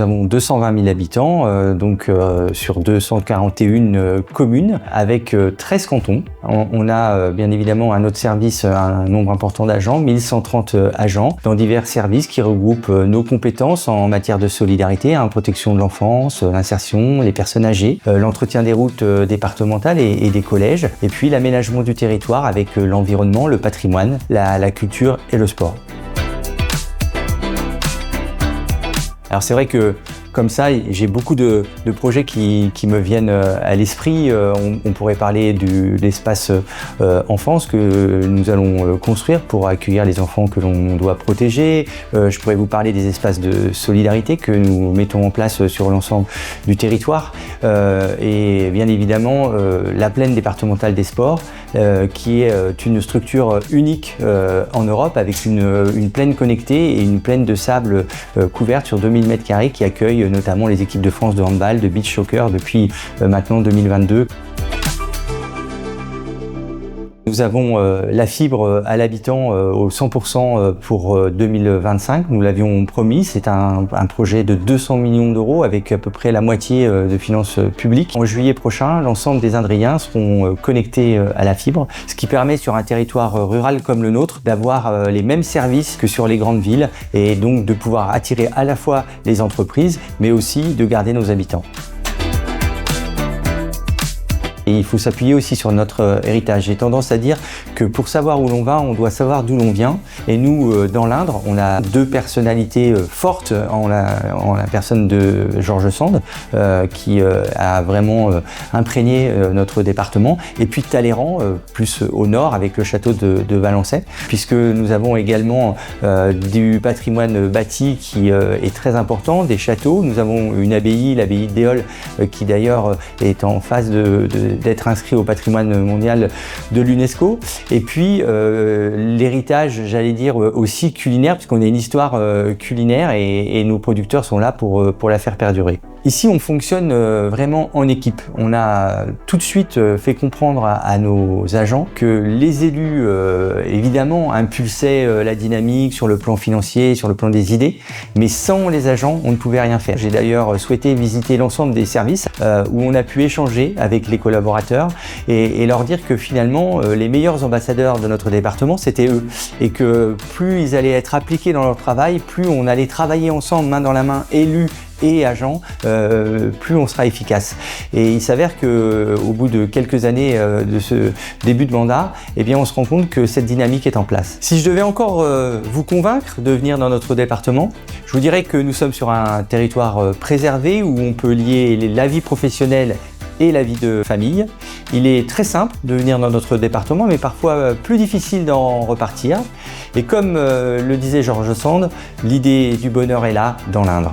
avons 220 000 habitants, sur 241 communes, avec 13 cantons. On a bien évidemment à notre service un nombre important d'agents, 1130 agents, dans divers services qui regroupent nos compétences en matière de solidarité, protection de l'enfance, l'insertion, les personnes âgées, l'entretien des routes départementales et des collèges, et puis l'aménagement du territoire avec l'environnement, le patrimoine, la culture et le sport. Alors c'est vrai que comme ça, j'ai beaucoup de projets qui me viennent à l'esprit. On pourrait parler de l'espace enfance que nous allons construire pour accueillir les enfants que l'on doit protéger. Je pourrais vous parler des espaces de solidarité que nous mettons en place sur l'ensemble du territoire. Et bien évidemment, la plaine départementale des sports, qui est une structure unique en Europe avec une plaine connectée et une plaine de sable couverte sur 2000 m² qui accueille notamment les équipes de France de handball, de beach soccer depuis maintenant 2022. Nous avons la fibre à l'habitant au 100% pour 2025, nous l'avions promis. C'est un projet de 200 millions d'euros avec à peu près la moitié de finances publiques. En juillet prochain, l'ensemble des Indriens seront connectés à la fibre, ce qui permet sur un territoire rural comme le nôtre d'avoir les mêmes services que sur les grandes villes et donc de pouvoir attirer à la fois les entreprises mais aussi de garder nos habitants. Et il faut s'appuyer aussi sur notre héritage. J'ai tendance à dire que pour savoir où l'on va, on doit savoir d'où l'on vient. Et nous, dans l'Indre, on a deux personnalités fortes en la personne de Georges Sand, qui a vraiment imprégné notre département. Et puis Talleyrand, plus au nord, avec le château de Valençay, puisque nous avons également du patrimoine bâti qui est très important, des châteaux. Nous avons une abbaye, l'abbaye d'Éole, qui d'ailleurs est en phase d'être inscrit au patrimoine mondial de l'UNESCO. Et puis l'héritage, j'allais dire aussi culinaire, puisqu'on a une histoire culinaire et nos producteurs sont là pour la faire perdurer. Ici, on fonctionne vraiment en équipe. On a tout de suite fait comprendre à nos agents que les élus, évidemment, impulsaient la dynamique sur le plan financier, sur le plan des idées, mais sans les agents, on ne pouvait rien faire. J'ai d'ailleurs souhaité visiter l'ensemble des services où on a pu échanger avec les collaborateurs et leur dire que finalement, les meilleurs ambassadeurs de notre département, c'était eux. Et que plus ils allaient être appliqués dans leur travail, plus on allait travailler ensemble, main dans la main, élus et agents, plus on sera efficace. Et il s'avère qu'au bout de quelques années de ce début de mandat, eh bien, on se rend compte que cette dynamique est en place. Si je devais encore vous convaincre de venir dans notre département, je vous dirais que nous sommes sur un territoire préservé où on peut lier la vie professionnelle et la vie de famille. Il est très simple de venir dans notre département, mais parfois plus difficile d'en repartir. Et comme le disait Georges Sand, l'idée du bonheur est là, dans l'Indre.